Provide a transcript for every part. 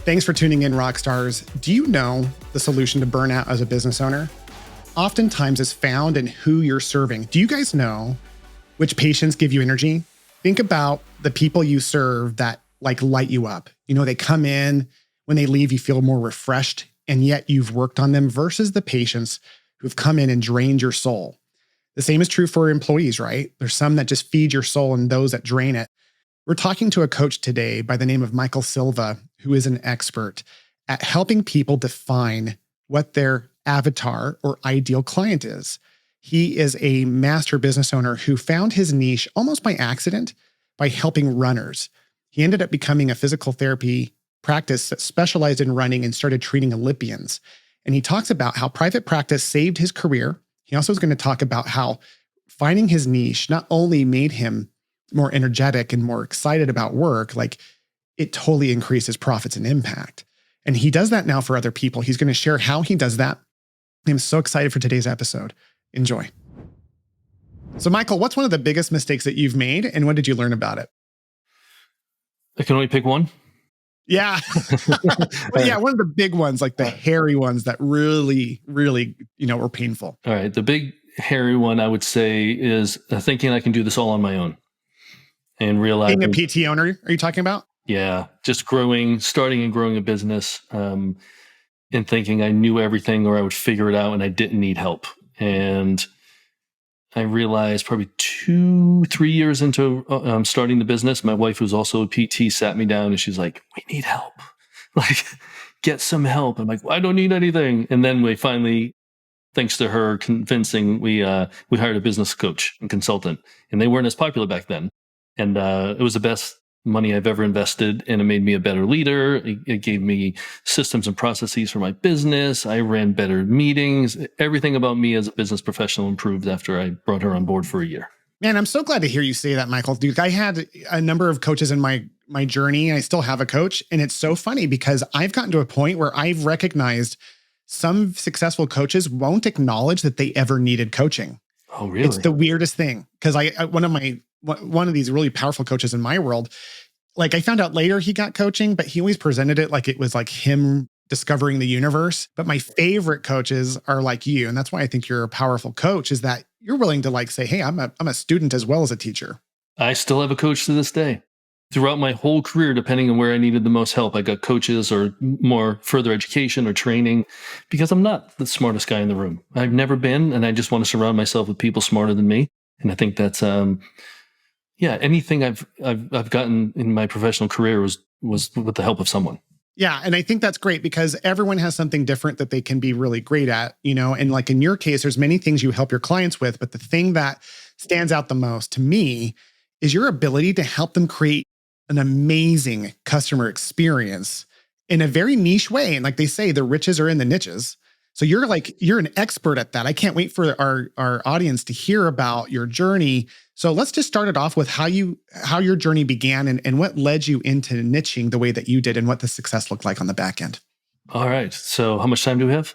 Thanks for tuning in, Rockstars. Do you know the solution to burnout as a business owner? Oftentimes is found in who you're serving. Do you guys know which patients give you energy? Think about the people you serve that light you up. They come in, when they leave, you feel more refreshed, and yet you've worked on them versus the patients who've come in and drained your soul. The same is true for employees, right? There's some that just feed your soul and those that drain it. We're talking to a coach today by the name of Michael Silva, who is an expert at helping people define what their avatar or ideal client is. He is a master business owner who found his niche almost by accident by helping runners. He ended up becoming a physical therapy practice that specialized in running and started treating Olympians. And he talks about how private practice saved his career. He also is going to talk about how finding his niche not only made him more energetic and more excited about work, it totally increases profits and impact. And he does that now for other people. He's going to share how he does that. I'm so excited for today's episode. Enjoy. So Michael, what's one of the biggest mistakes that you've made and what did you learn about it? I can only pick one? Yeah. One of the big ones, like the hairy ones that really, really, were painful. All right. The big hairy one I would say is thinking I can do this all on my own. And realizing being a PT owner, are you talking about? Yeah, just starting and growing a business, and thinking I knew everything or I would figure it out and I didn't need help. And I realized probably 2-3 years into starting the business, my wife, who's also a PT, sat me down and she's like, "We need help. Get some help." I'm like, "Well, I don't need anything." And then we finally, thanks to her convincing, we hired a business coach and consultant, and they weren't as popular back then. And it was the best money I've ever invested, and it made me a better leader. It gave me systems and processes for my business. I ran better meetings. Everything about me as a business professional improved after I brought her on board for a year. Man, I'm so glad to hear you say that, Michael. Dude, I had a number of coaches in my journey. I still have a coach, and it's so funny because I've gotten to a point where I've recognized some successful coaches won't acknowledge that they ever needed coaching. Oh, really? It's the weirdest thing because one of these really powerful coaches in my world, I found out later he got coaching, but he always presented it like it was like him discovering the universe. But my favorite coaches are like you. And that's why I think you're a powerful coach, is that you're willing to say, "Hey, I'm a student as well as a teacher." I still have a coach to this day. Throughout my whole career, depending on where I needed the most help, I got coaches or more further education or training because I'm not the smartest guy in the room. I've never been, and I just want to surround myself with people smarter than me. And I think that's, anything I've gotten in my professional career was with the help of someone. Yeah. And I think that's great because everyone has something different that they can be really great at, and in your case, there's many things you help your clients with, but the thing that stands out the most to me is your ability to help them create an amazing customer experience in a very niche way. And like they say, the riches are in the niches. So you're an expert at that. I can't wait for our audience to hear about your journey. So let's just start it off with how your journey began and what led you into niching the way that you did and what the success looked like on the back end. All right. So how much time do we have?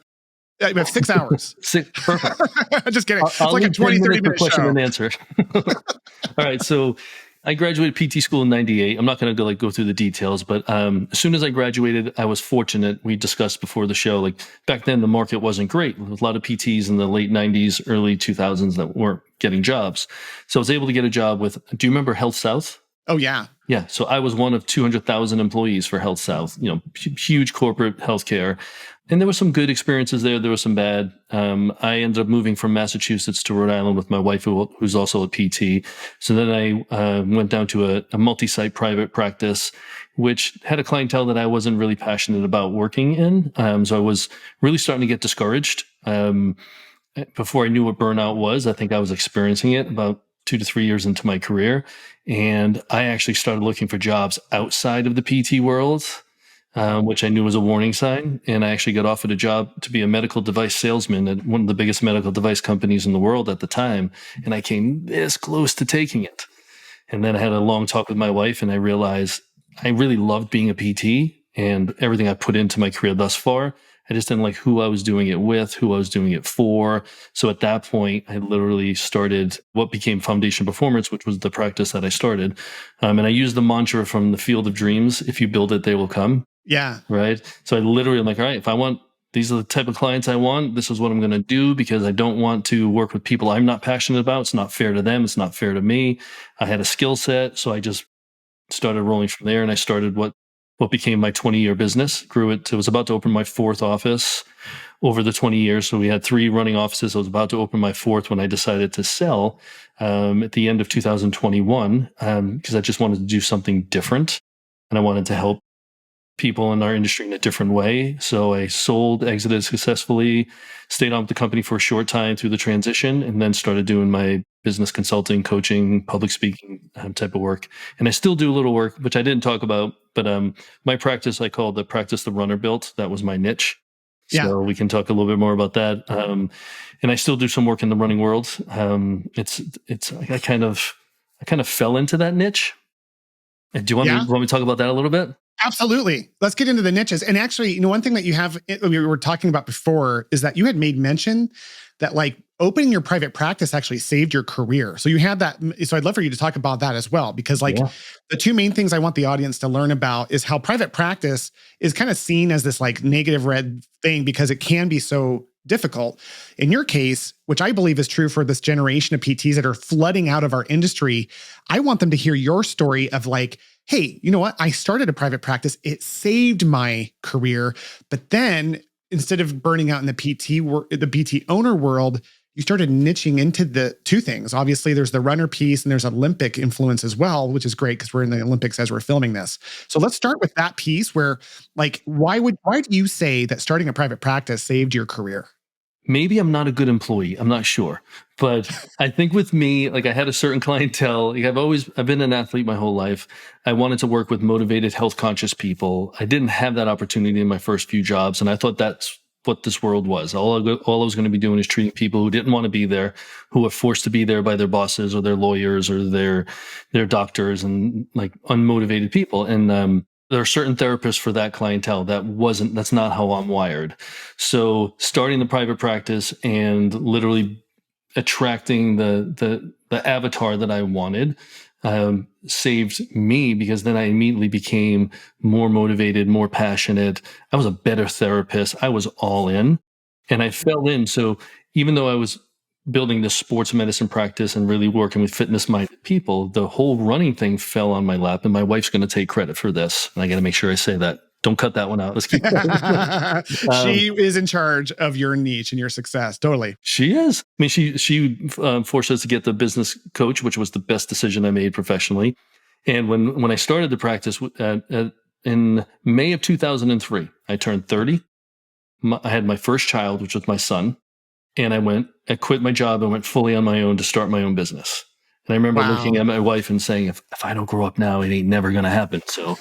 We have 6 hours. Perfect. Just kidding. It's I'll like a 20, 30 minute question show. and answer. All right. So I graduated PT school in 98. I'm not going to go through the details, but as soon as I graduated, I was fortunate. We discussed before the show, back then the market wasn't great. There was a lot of PTs in the late 90s, early 2000s that weren't getting jobs. So I was able to get a job with, do you remember Health South? Oh, yeah. Yeah. So I was one of 200,000 employees for Health South, huge corporate healthcare. And there were some good experiences there. There were some bad. I ended up moving from Massachusetts to Rhode Island with my wife, who's also a PT. So then I went down to a multi-site private practice, which had a clientele that I wasn't really passionate about working in. So I was really starting to get discouraged. Before I knew what burnout was, I think I was experiencing it about 2 to 3 years into my career. And I actually started looking for jobs outside of the PT world, which I knew was a warning sign. And I actually got offered a job to be a medical device salesman at one of the biggest medical device companies in the world at the time. And I came this close to taking it. And then I had a long talk with my wife and I realized I really loved being a PT and everything I put into my career thus far. I just didn't like who I was doing it with, who I was doing it for. So at that point, I literally started what became Foundation Performance, which was the practice that I started. And I used the mantra from the Field of Dreams, if you build it, they will come. Yeah. right? So I literally am like, all right, if I want, these are the type of clients I want, this is what I'm going to do, because I don't want to work with people I'm not passionate about. It's not fair to them. It's not fair to me. I had a skill set. So I just started rolling from there, and I started what became my 20-year business. Grew it. It was about to open my fourth office over the 20 years. So we had 3 running offices. I was about to open my fourth when I decided to sell at the end of 2021, because I just wanted to do something different, and I wanted to help people in our industry in a different way. So I sold, exited successfully, stayed on with the company for a short time through the transition, and then started doing my business consulting, coaching, public speaking type of work. And I still do a little work, which I didn't talk about, but my practice I call the practice the runner built. That was my niche. Yeah. So we can talk a little bit more about that. And I still do some work in the running world. It's I kind of fell into that niche. Do you Yeah. want me to talk about that a little bit? Absolutely. Let's get into the niches. And actually, one thing that you have, we were talking about before, is that you had made mention that like opening your private practice actually saved your career. So you had that. So I'd love for you to talk about that as well, because like Yeah. the 2 main things I want the audience to learn about is how private practice is kind of seen as this like negative red thing because it can be so difficult. In your case, which I believe is true for this generation of PTs that are flooding out of our industry, I want them to hear your story of like, hey, you know what? I started a private practice. It saved my career. But then instead of burning out in the PT owner world, you started niching into the 2 things. Obviously, there's the runner piece and there's Olympic influence as well, which is great because we're in the Olympics as we're filming this. So let's start with that piece where like, why do you say that starting a private practice saved your career? Maybe I'm not a good employee. I'm not sure. But I think with me, like I had a certain clientele. Like I've been an athlete my whole life. I wanted to work with motivated, health conscious people. I didn't have that opportunity in my first few jobs. And I thought that's what this world was. All I was going to be doing is treating people who didn't want to be there, who were forced to be there by their bosses or their lawyers or their doctors, and like unmotivated people. And there are certain therapists for that clientele. That's not how I'm wired. So starting the private practice and literally attracting the avatar that I wanted saved me, because then I immediately became more motivated, more passionate. I was a better therapist. I was all in, and I fell in. So even though I was building this sports medicine practice and really working with fitness minded people, the whole running thing fell on my lap, and my wife's going to take credit for this. And I got to make sure I say that. Don't cut that one out. Let's keep going. She is in charge of your niche and your success. Totally. She is. I mean, she forced us to get the business coach, which was the best decision I made professionally. And when I started the practice in May of 2003, I turned 30. I had my first child, which was my son. And I quit my job and went fully on my own to start my own business. And I remember looking Wow. at my wife and saying, if I don't grow up now, it ain't never going to happen. So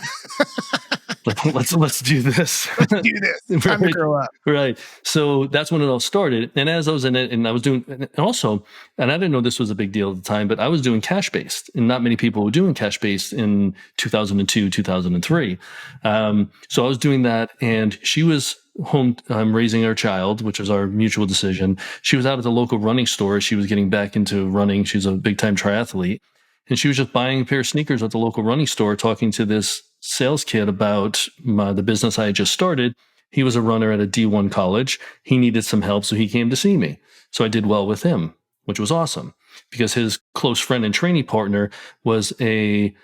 let's do this. Let's do this. Time to grow up. Right. So that's when it all started. And as I was in it, and I was doing, and also, and I didn't know this was a big deal at the time, but I was doing cash based, and not many people were doing cash based in 2002, 2003. So I was doing that, and she was home raising our child, which was our mutual decision. She was out at the local running store. She was getting back into running. She's a big time triathlete. And she was just buying a pair of sneakers at the local running store, talking to this sales kid about the business I had just started. He was a runner at a D1 college. He needed some help, so he came to see me. So I did well with him, which was awesome, because his close friend and training partner was the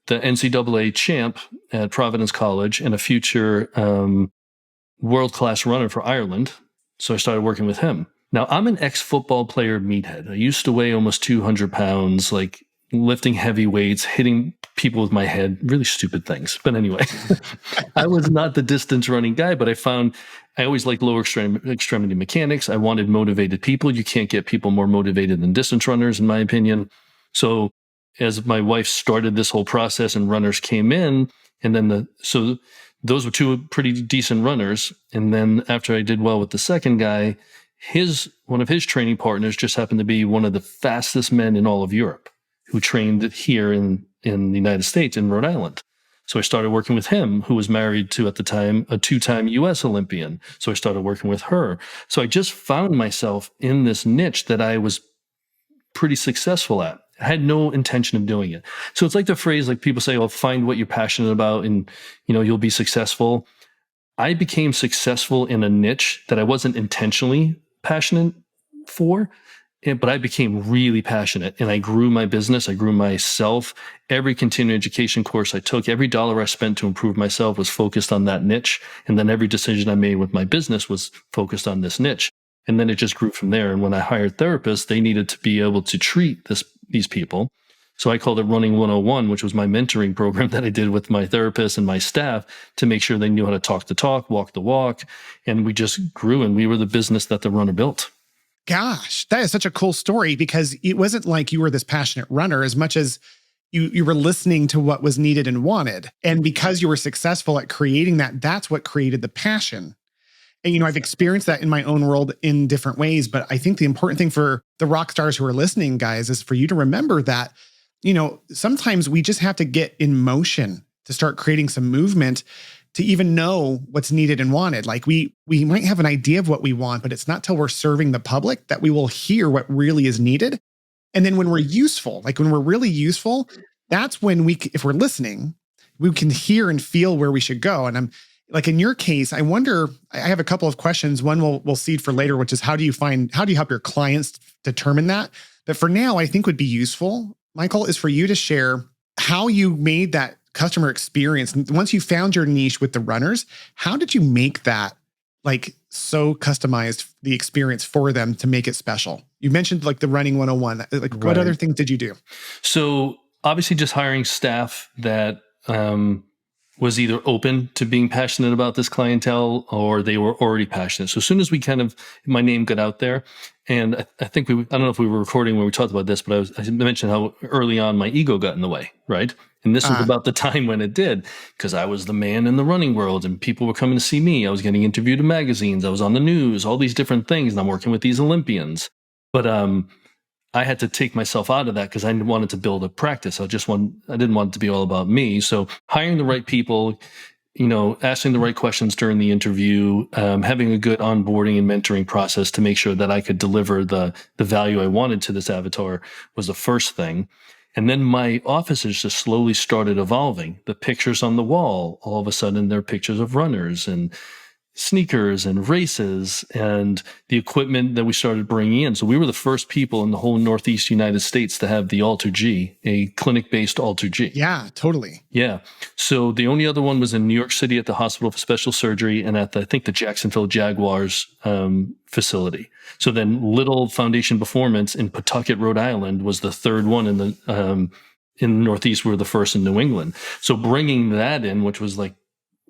NCAA champ at Providence College and a future world-class runner for Ireland. So I started working with him. Now, I'm an ex-football player meathead. I used to weigh almost 200 pounds, like lifting heavy weights, hitting people with my head, really stupid things. But anyway, I was not the distance running guy, but I always liked lower extremity mechanics. I wanted motivated people. You can't get people more motivated than distance runners, in my opinion. So as my wife started this whole process and runners came in, and then so those were 2 pretty decent runners. And then after I did well with the second guy, one of his training partners just happened to be one of the fastest men in all of Europe, who trained here in the United States, in Rhode Island. So I started working with him, who was married to, at the time, a 2-time US Olympian. So I started working with her. So I just found myself in this niche that I was pretty successful at. I had no intention of doing it. So it's like the phrase, like people say, "Well, find what you're passionate about and, you'll be successful." I became successful in a niche that I wasn't intentionally passionate for, but I became really passionate and I grew my business. I grew myself. Every continuing education course I took, every dollar I spent to improve myself was focused on that niche. And then every decision I made with my business was focused on this niche. And then it just grew from there. And when I hired therapists, they needed to be able to treat these people. So I called it Running 101, which was my mentoring program that I did with my therapist and my staff to make sure they knew how to talk the talk, walk the walk. And we just grew, and we were the business that the runner built. Gosh, that is such a cool story, because it wasn't like you were this passionate runner as much as you were listening to what was needed and wanted. And because you were successful at creating that, that's what created the passion. And, I've experienced that in my own world in different ways. But I think the important thing for the rock stars who are listening, guys, is for you to remember that, sometimes we just have to get in motion to start creating some movement to even know what's needed and wanted. Like we might have an idea of what we want, but it's not till we're serving the public that we will hear what really is needed. And then when we're useful, like when we're really useful, that's when if we're listening, we can hear and feel where we should go. And I'm like, in your case, I wonder, I have a couple of questions. One we'll seed for later, which is how do you help your clients determine that? But for now, I think would be useful, Michael, is for you to share how you made that customer experience. Once you found your niche with the runners, how did you make that like so customized, the experience for them to make it special? You mentioned like the Running 101, like Right. What other things did you do? So obviously just hiring staff that was either open to being passionate about this clientele or they were already passionate. So as soon as my name got out there, and I think I don't know if we were recording when we talked about this, but I mentioned how early on my ego got in the way, right? And this was about the time when it did, because I was the man in the running world and people were coming to see me. I was getting interviewed in magazines. I was on the news, all these different things. And I'm working with these Olympians. But I had to take myself out of that because I wanted to build a practice. I didn't want it to be all about me. So hiring the right people, asking the right questions during the interview, having a good onboarding and mentoring process to make sure that I could deliver the value I wanted to this avatar was the first thing. And then my offices just slowly started evolving. The pictures on the wall, all of a sudden, they're pictures of runners and sneakers and races and the equipment that we started bringing in. So we were the first people in the whole Northeast United States to have the Alter G, a clinic-based Alter G. Yeah, totally. Yeah. So the only other one was in New York City at the Hospital for Special Surgery and at I think the Jacksonville Jaguars facility. So then Little Foundation Performance in Pawtucket, Rhode Island was the third one in the Northeast. We were the first in New England. So bringing that in, which was like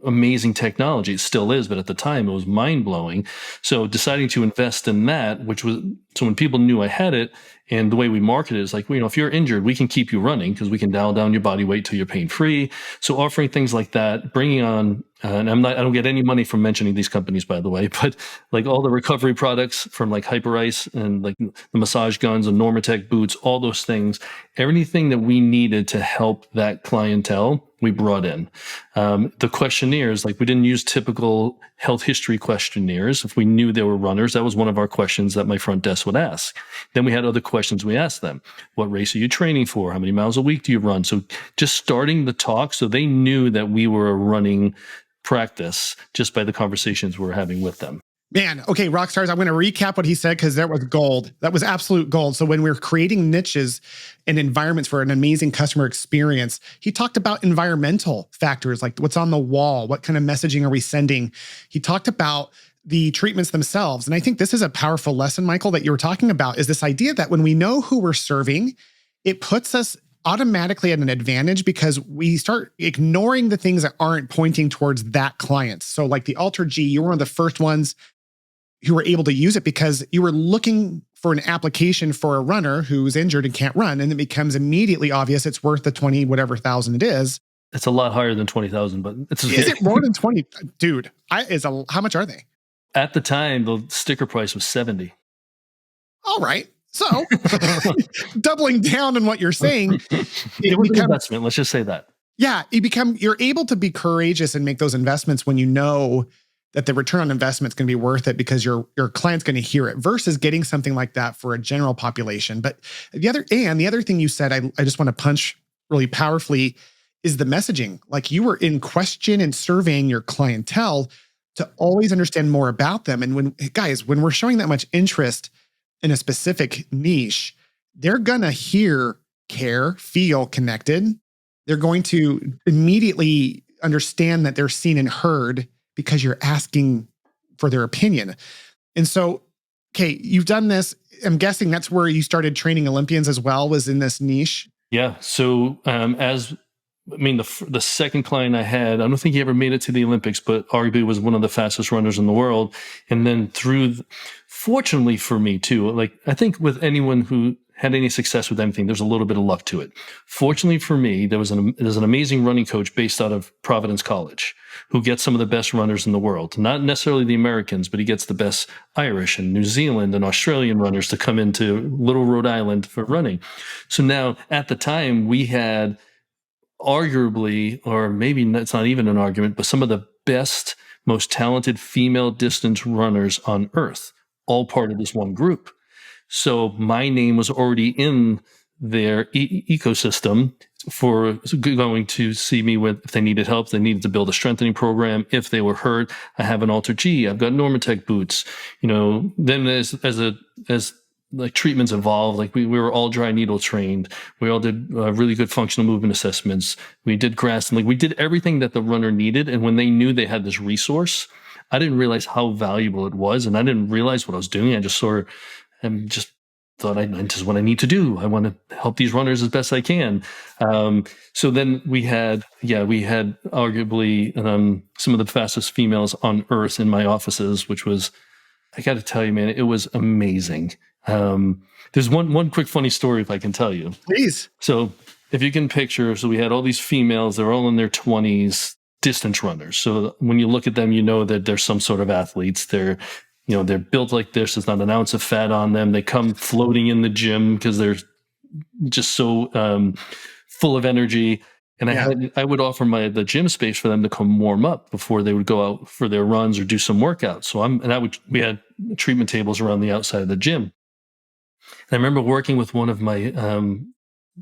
amazing technology. It still is, but at the time it was mind blowing. So deciding to invest in that, so when people knew I had it, and the way we market it is like, if you're injured, we can keep you running because we can dial down your body weight till you're pain free. So offering things like that, bringing on, and I don't get any money from mentioning these companies, by the way, but like all the recovery products from like Hyper Ice and like the massage guns and Normatec boots, all those things, everything that we needed to help that clientele, we brought in. The questionnaires, like we didn't use typical health history questionnaires. If we knew they were runners, that was one of our questions that my front desk would ask. Then we had other questions we asked them. What race are you training for? How many miles a week do you run? So just starting the talk so they knew that we were a running practice just by the conversations we were having with them. Man, okay, rock stars, I'm going to recap what he said because that was gold. That was absolute gold. So when we're creating niches and environments for an amazing customer experience, he talked about environmental factors like what's on the wall, what kind of messaging are we sending. He talked about the treatments themselves. And I think this is a powerful lesson, Michael, that you were talking about, is this idea that when we know who we're serving, it puts us automatically at an advantage because we start ignoring the things that aren't pointing towards that client. So like the Alter G, you were one of the first ones who were able to use it because you were looking for an application for a runner who's injured and can't run. And it becomes immediately obvious it's worth the 20, whatever thousand it is. It's a lot higher than 20,000, but it's okay. Is it more than 20? Dude, how much are they? At the time, the sticker price was 70. All right. So doubling down on what you're saying. It was an investment. Let's just say that. Yeah. You're able to be courageous and make those investments when you know that the return on investment is going to be worth it because your client's going to hear it versus getting something like that for a general population. But the other thing you said, I just want to punch really powerfully is the messaging. Like you were in question and surveying your clientele. to always understand more about them. And when we're showing that much interest in a specific niche, they're going to hear, care, feel connected. They're going to immediately understand that they're seen and heard because you're asking for their opinion. And so, okay, you've done this. I'm guessing that's where you started training Olympians as well, was in this niche. Yeah. So the second client I had, I don't think he ever made it to the Olympics, but arguably was one of the fastest runners in the world. And then fortunately for me too, like I think with anyone who had any success with anything, there's a little bit of luck to it. Fortunately for me, there's an amazing running coach based out of Providence College who gets some of the best runners in the world. Not necessarily the Americans, but he gets the best Irish and New Zealand and Australian runners to come into Little Rhode Island for running. So now at the time we had arguably, or maybe it's not even an argument, but some of the best, most talented female distance runners on earth, all part of this one group. So my name was already in their ecosystem for going to see me if they needed help. They needed to build a strengthening program. If they were hurt, I have an Alter G. I've got Normatec boots. Then as like treatments evolved, like we were all dry needle trained. We all did really good functional movement assessments. We did grass and we did everything that the runner needed. And when they knew they had this resource, I didn't realize how valuable it was. And I didn't realize what I was doing. I just just thought this is what I need to do. I want to help these runners as best I can. So then we had arguably some of the fastest females on earth in my offices, which was, I got to tell you, man, it was amazing. There's one quick funny story if I can tell you. Please. So if you can picture, so we had all these females, they're all in their 20s, distance runners. So when you look at them, you know that they're some sort of athletes. They're built like this. There's not an ounce of fat on them. They come floating in the gym because they're just so full of energy. And I would offer the gym space for them to come warm up before they would go out for their runs or do some workouts. We had treatment tables around the outside of the gym. And I remember working with one of my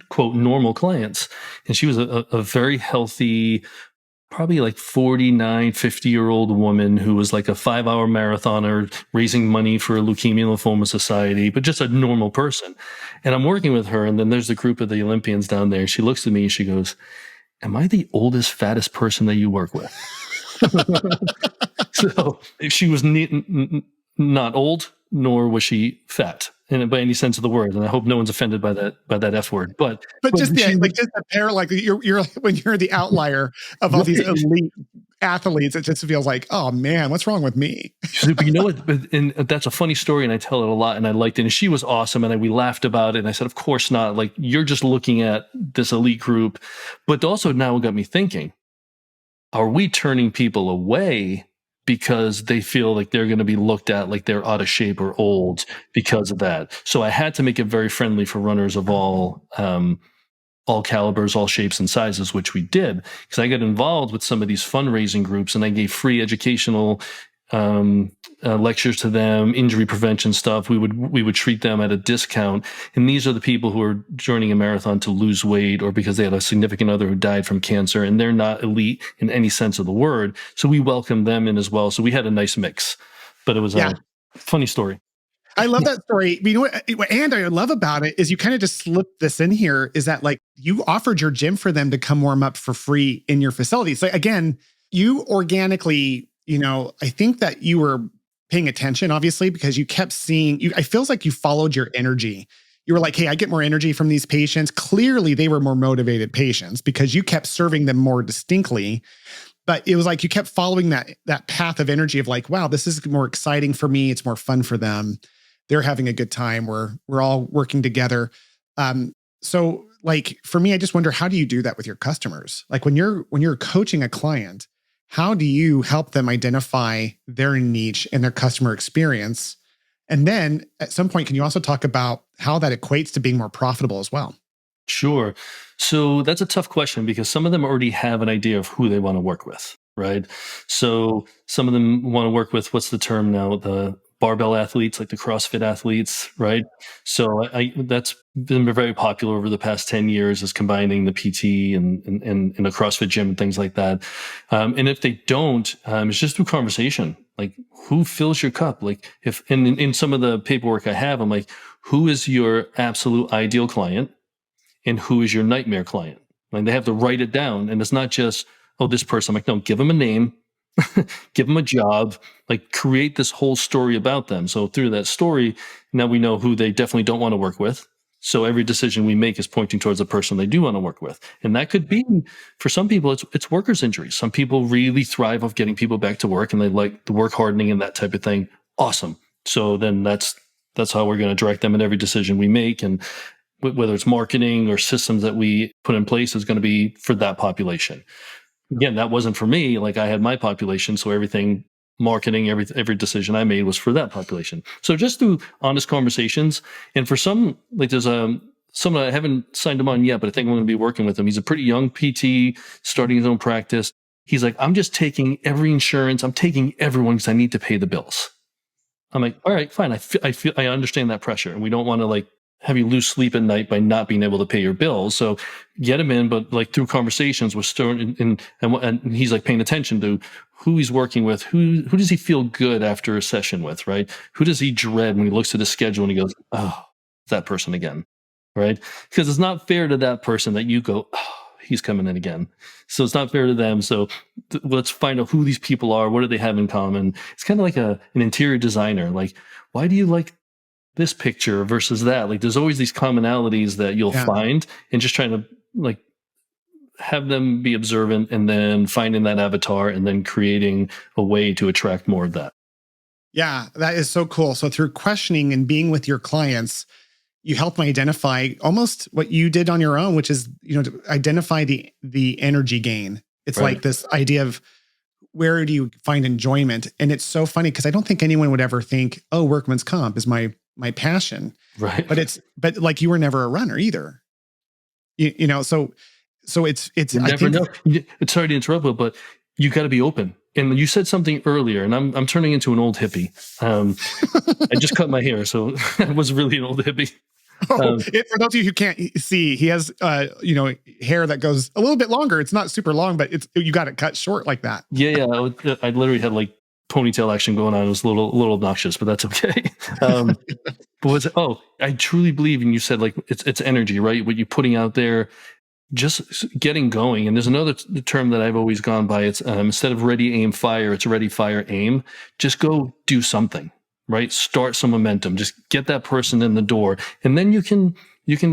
quote normal clients, and she was a very healthy, probably like 49, 50-year-old woman who was like a 5-hour marathoner raising money for a leukemia lymphoma society, but just a normal person. And I'm working with her, and then there's a group of the Olympians down there. She looks at me and she goes, "Am I the oldest, fattest person that you work with?" So she was not old, nor was she fat, and by any sense of the word. And I hope no one's offended by that F word. But just the pair, like you're when you're the outlier of all these elite athletes, it just feels like, oh man, what's wrong with me? But you know what? And that's a funny story, and I tell it a lot, and I liked it. And she was awesome, and we laughed about it. And I said, of course not. Like, you're just looking at this elite group. But also now it got me thinking, are we turning people away because they feel like they're going to be looked at like they're out of shape or old because of that? So I had to make it very friendly for runners of all calibers, all shapes and sizes, which we did, because I got involved with some of these fundraising groups, and I gave free educational lectures to them, injury prevention stuff. We would treat them at a discount. And these are the people who are joining a marathon to lose weight, or because they had a significant other who died from cancer, and they're not elite in any sense of the word. So we welcomed them in as well. So we had a nice mix, but it was a funny story. I love that story. You know what I love about it is you kind of just slipped this in here, is that like you offered your gym for them to come warm up for free in your facility. So again, you organically, I think that you were paying attention, obviously, because you kept seeing, it feels like you followed your energy. You were like, hey, I get more energy from these patients. Clearly they were more motivated patients because you kept serving them more distinctly. But it was like you kept following that path of energy of like, wow, this is more exciting for me. It's more fun for them. They're having a good time. We're all working together. So like for me, I just wonder, how do you do that with your customers? Like when you're coaching a client, how do you help them identify their niche and their customer experience? And then at some point, can you also talk about how that equates to being more profitable as well? Sure. So that's a tough question because some of them already have an idea of who they want to work with, right? So some of them want to work with, what's the term now? The barbell athletes, like the CrossFit athletes, right? So that's been very popular over the past 10 years, is combining the PT and in a CrossFit gym and things like that. And if they don't, it's just through conversation. Like, who fills your cup? Like, if in some of the paperwork I have, I'm like, who is your absolute ideal client and who is your nightmare client? Like, they have to write it down, and it's not just, oh, this person. I'm like, no, give them a name, give them a job, like create this whole story about them. So through that story, now we know who they definitely don't want to work with. So every decision we make is pointing towards the person they do want to work with. And that could be, for some people, it's workers' injuries. Some people really thrive off getting people back to work, and they like the work hardening and that type of thing. Awesome. So then that's how we're going to direct them in every decision we make. And whether it's marketing or systems that we put in place is going to be for that population. Again, that wasn't for me. Like, I had my population, so everything, marketing, every decision I made was for that population. So just through honest conversations, and for some, like, there's someone, I haven't signed him on yet, but I think I'm going to be working with him. He's a pretty young PT, starting his own practice. He's like, I'm just taking every insurance, I'm taking everyone because I need to pay the bills. I'm like, all right, fine. I understand that pressure, and we don't want to like have you lose sleep at night by not being able to pay your bills. So get him in, but like through conversations, we're starting, and he's like paying attention to who he's working with, who does he feel good after a session with, right? Who does he dread when he looks at his schedule and he goes, oh, it's that person again, right? Because it's not fair to that person that you go, oh, he's coming in again. So it's not fair to them. So let's find out who these people are. What do they have in common? It's kind of like an interior designer. Like, why do you like this picture versus that? Like, there's always these commonalities that you'll find, and just trying to like have them be observant, and then finding that avatar, and then creating a way to attract more of that. Yeah, that is so cool. So through questioning and being with your clients, you help them identify almost what you did on your own, which is, to identify the energy gain. It's Right. like this idea of, where do you find enjoyment? And it's so funny because I don't think anyone would ever think, oh, workman's comp is my passion. Right. But like, you were never a runner either. So it's, You never know. It's sorry to interrupt, but you got to be open. And you said something earlier, and I'm turning into an old hippie. I just cut my hair, so I was really an old hippie. For those of you who can't see, he has hair that goes a little bit longer. It's not super long, but you got it cut short like that. Yeah. I literally had like ponytail action going on. It was a little obnoxious, but that's okay. But I truly believe, and you said like it's energy, right? What you're putting out there, just getting going. And there's another term that I've always gone by. It's instead of ready, aim, fire, it's ready, fire, aim. Just go do something, right? Start some momentum. Just get that person in the door, and then you can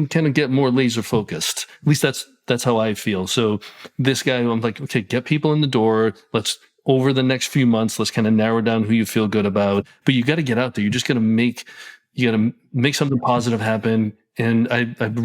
kind of get more laser focused. At least that's how I feel. So this guy, I'm like, okay, get people in the door. Let's, over the next few months, let's kind of narrow down who you feel good about. But you got to get out there. You just got to make something positive happen. And I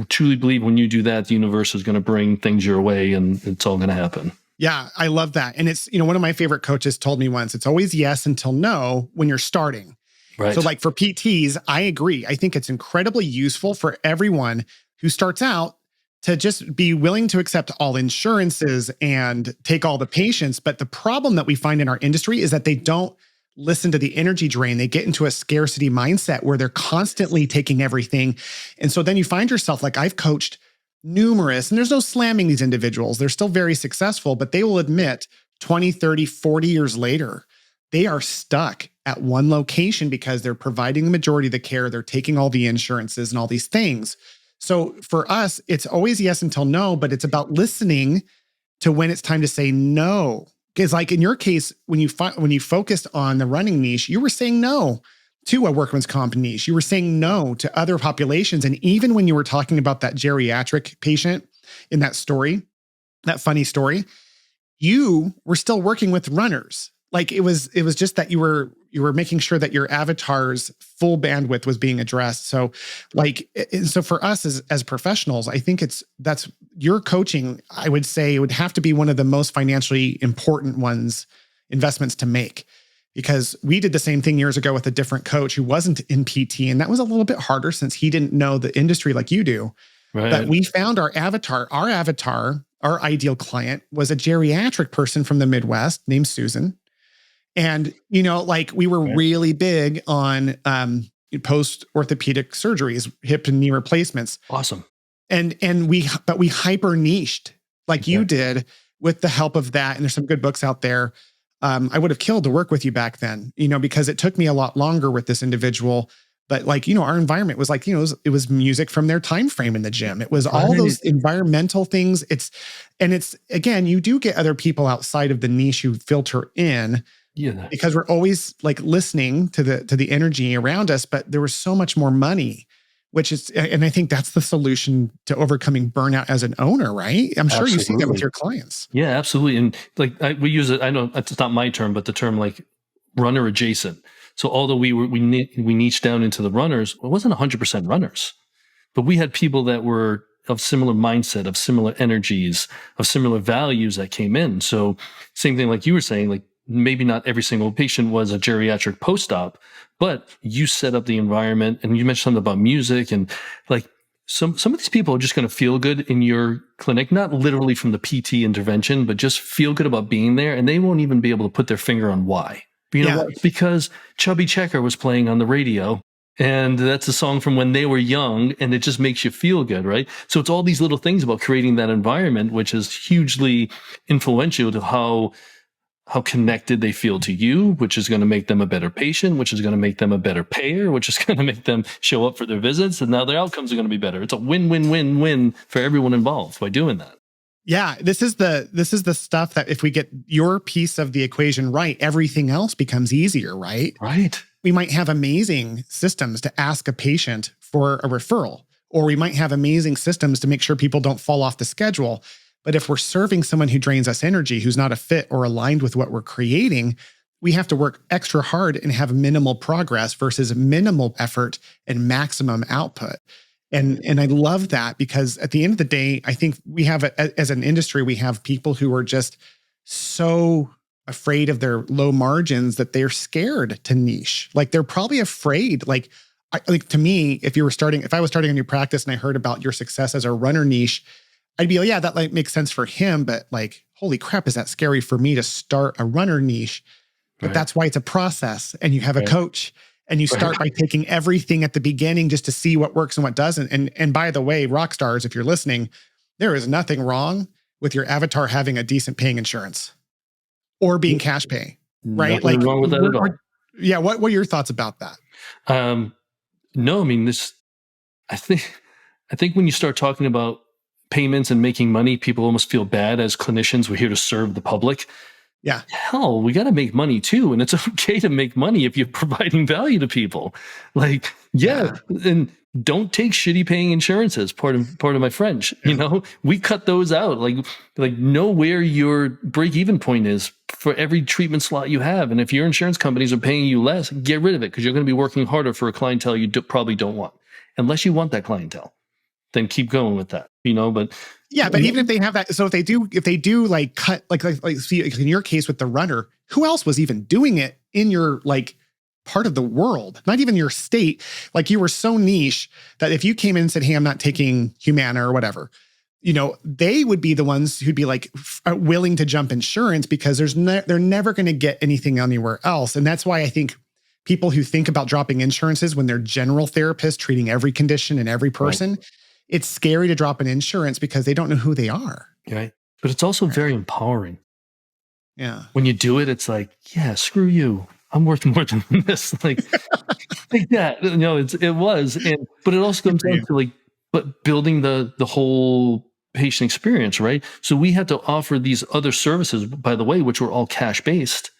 truly believe when you do that, the universe is going to bring things your way, and it's all going to happen. Yeah, I love that. And it's, one of my favorite coaches told me once, it's always yes until no when you're starting. Right. So like for PTs, I agree. I think it's incredibly useful for everyone who starts out to just be willing to accept all insurances and take all the patients. But the problem that we find in our industry is that they don't listen to the energy drain. They get into a scarcity mindset where they're constantly taking everything. And so then you find yourself, like, I've coached numerous, and there's no slamming these individuals. They're still very successful, but they will admit 20, 30, 40 years later, they are stuck at one location because they're providing the majority of the care. They're taking all the insurances and all these things. So for us, it's always yes until no, but it's about listening to when it's time to say no. Because like in your case, when you focused on the running niche, you were saying no to a workman's comp niche. You were saying no to other populations. And even when you were talking about that geriatric patient in that story, that funny story, you were still working with runners. Like it was just that you were making sure that your avatar's full bandwidth was being addressed. So for us as professionals, I think that's your coaching, I would say, it would have to be one of the most financially important investments to make. Because we did the same thing years ago with a different coach who wasn't in PT. And that was a little bit harder since he didn't know the industry like you do. Right. But we found our avatar, our ideal client was a geriatric person from the Midwest named Susan. And, like we were Right. really big on post orthopedic surgeries, hip and knee replacements. Awesome. But we hyper niched like you Exactly. did with the help of that. And there's some good books out there. I would have killed to work with you back then, because it took me a lot longer with this individual. But like, our environment was like, it was music from their time frame in the gym. It was all Right. those environmental things. It's again, you do get other people outside of the niche you filter in, Yeah. because we're always like listening to the energy around us, but there was so much more money, and I think that's the solution to overcoming burnout as an owner, right? I'm sure you see that with Absolutely. your clients. Yeah, absolutely. And like we use it, I know it's not my term, but the term like runner adjacent. So although we niched down into the runners, it wasn't 100% runners, but we had people that were of similar mindset, of similar energies, of similar values that came in. So same thing like you were saying, like maybe not every single patient was a geriatric post-op, but you set up the environment, and you mentioned something about music, and like some of these people are just going to feel good in your clinic, not literally from the PT intervention, but just feel good about being there, and they won't even be able to put their finger on why. But you know Yeah. what? It's because Chubby Checker was playing on the radio, and that's a song from when they were young, and it just makes you feel good, right? So it's all these little things about creating that environment, which is hugely influential to how connected they feel to you, which is going to make them a better patient, which is going to make them a better payer, which is going to make them show up for their visits, and now their outcomes are going to be better. It's a win-win-win-win for everyone involved by doing that. Yeah, this is the stuff that if we get your piece of the equation right, everything else becomes easier, right? Right. We might have amazing systems to ask a patient for a referral, or we might have amazing systems to make sure people don't fall off the schedule. But if we're serving someone who drains us energy, who's not a fit or aligned with what we're creating, we have to work extra hard and have minimal progress versus minimal effort and maximum output. And I love that, because at the end of the day, I think we have, as an industry, we have people who are just so afraid of their low margins that they're scared to niche. Like they're probably afraid. Like to me, if I was starting a new practice and I heard about your success as a runner niche, I'd be like, yeah, that like makes sense for him. But like, holy crap, is that scary for me to start a runner niche? But that's why it's a process, and you have a coach, and you start by taking everything at the beginning just to see what works and what doesn't. And by the way, rock stars, if you're listening, there is nothing wrong with your avatar having a decent paying insurance or being cash pay, right? Nothing Like, wrong with that at all. yeah. What are your thoughts about that? No, I mean, I think when you start talking about payments and making money, people almost feel bad as clinicians. We're here to serve the public. Yeah. Hell, we got to make money too. And it's okay to make money if you're providing value to people. Like, and don't take shitty paying insurances. Part of my French, we cut those out. Like know where your break even point is for every treatment slot you have. And if your insurance companies are paying you less, get rid of it, because you're going to be working harder for a clientele you probably don't want, unless you want that clientele. Then keep going with that, but yeah, but even if they have that, so if they do like cut, like see, in your case with the runner, who else was even doing it in your like part of the world, not even your state? Like you were so niche that if you came in and said, hey, I'm not taking Humana or whatever, they would be the ones who'd be like willing to jump insurance, because they're never going to get anything anywhere else. And that's why I think people who think about dropping insurances when they're general therapists treating every condition and every person, it's scary to drop an insurance because they don't know who they are. Right. But it's also very empowering. Yeah. When you do it, it's like, yeah, screw you. I'm worth more than this. Like that. It was. But it also comes down to but building the whole patient experience, right? So we had to offer these other services, by the way, which were all cash based.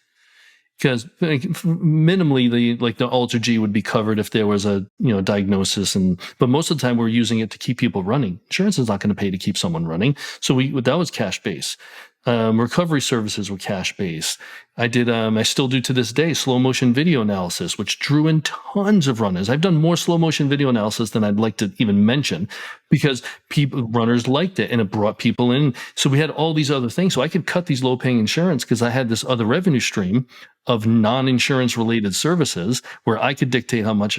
Because minimally, the Alter G would be covered if there was a diagnosis, but most of the time we're using it to keep people running. Insurance is not going to pay to keep someone running, so that was cash based. Recovery services were cash based. I still do to this day slow motion video analysis, which drew in tons of runners. I've done more slow motion video analysis than I'd like to even mention, because runners liked it and it brought people in. So we had all these other things. So I could cut these low paying insurance because I had this other revenue stream of non-insurance related services where I could dictate how much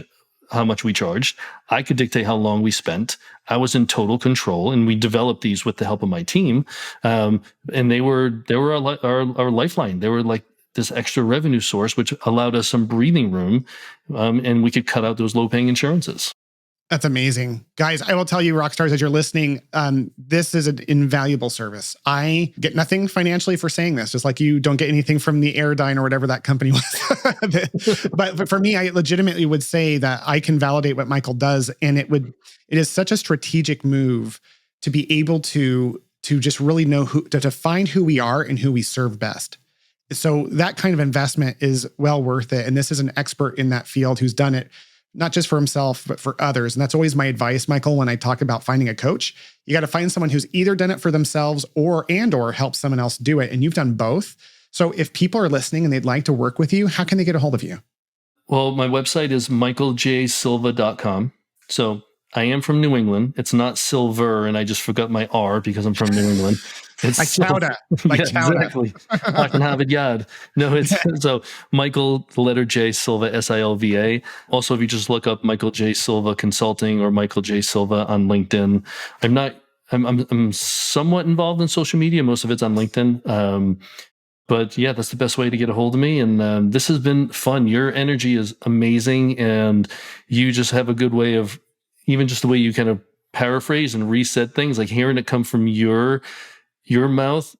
we charged. I could dictate how long we spent. I was in total control, and we developed these with the help of my team. And they were our lifeline. They were like this extra revenue source, which allowed us some breathing room, and we could cut out those low-paying insurances. That's amazing. Guys, I will tell you, rock stars, as you're listening, this is an invaluable service. I get nothing financially for saying this, just like you don't get anything from the Airdyne or whatever that company was. but for me, I legitimately would say that I can validate what Michael does. And it is such a strategic move to be able to just really know to find who we are and who we serve best. So that kind of investment is well worth it. And this is an expert in that field who's done it not just for himself, but for others. And that's always my advice, Michael, when I talk about finding a coach. You got to find someone who's either done it for themselves or help someone else do it. And you've done both. So if people are listening and they'd like to work with you, how can they get a hold of you? Well, my website is michaeljsilva.com. So I am from New England. It's not silver, and I just forgot my R because I'm from New England. It's like chowder. Like chowder. Exactly. I can have it, yad. No, it's so Michael, the letter J, Silva, Silva. Also, if you just look up Michael J. Silva Consulting or Michael J. Silva on LinkedIn, I'm somewhat involved in social media. Most of it's on LinkedIn. But yeah, that's the best way to get a hold of me. And this has been fun. Your energy is amazing, and you just have a good way of, even just the way you kind of paraphrase and reset things, like hearing it come from your mouth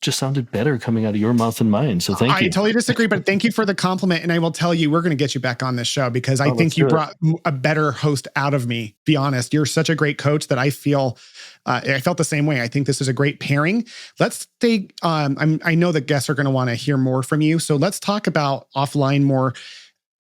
just sounded better coming out of your mouth than mine. So thank you. I totally disagree, but thank you for the compliment. And I will tell you, we're going to get you back on this show because I think you brought a better host out of me. Be honest. You're such a great coach that I felt the same way. I think this is a great pairing. Let's stay, I know that guests are going to want to hear more from you. So let's talk about offline more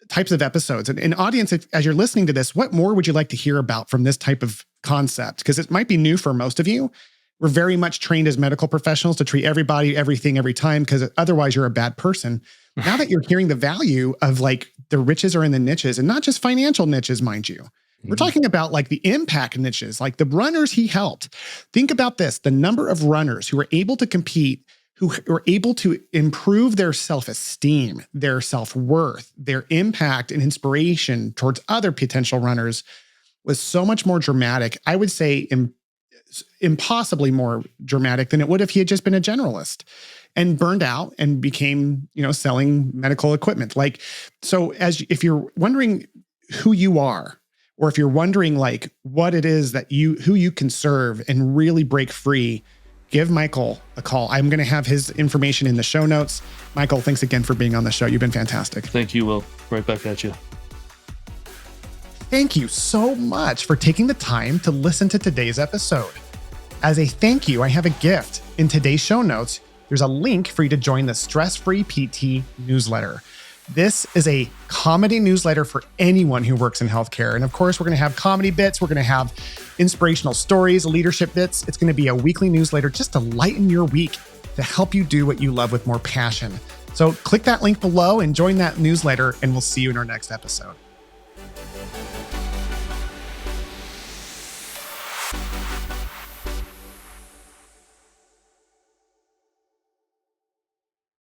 types of episodes. And audience, as you're listening to this, what more would you like to hear about from this type of concept? Because it might be new for most of you. We're very much trained as medical professionals to treat everybody, everything, every time, because otherwise you're a bad person. Now that you're hearing the value of like the riches are in the niches, and not just financial niches, mind you. We're talking about like the impact niches, like the runners he helped. Think about this, the number of runners who were able to compete, who were able to improve their self-esteem, their self-worth, their impact and inspiration towards other potential runners was so much more dramatic. I would say impossibly more dramatic than it would if he had just been a generalist and burned out and became, selling medical equipment. Like, so if you're wondering who you are, or if you're wondering like what it is that who you can serve and really break free, give Michael a call. I'm going to have his information in the show notes. Michael, thanks again for being on the show. You've been fantastic. Thank you, Will. Right back at you. Thank you so much for taking the time to listen to today's episode. As a thank you, I have a gift. In today's show notes, there's a link for you to join the Stress-Free PT newsletter. This is a comedy newsletter for anyone who works in healthcare. And of course, we're going to have comedy bits. We're going to have inspirational stories, leadership bits. It's going to be a weekly newsletter just to lighten your week, to help you do what you love with more passion. So click that link below and join that newsletter, and we'll see you in our next episode.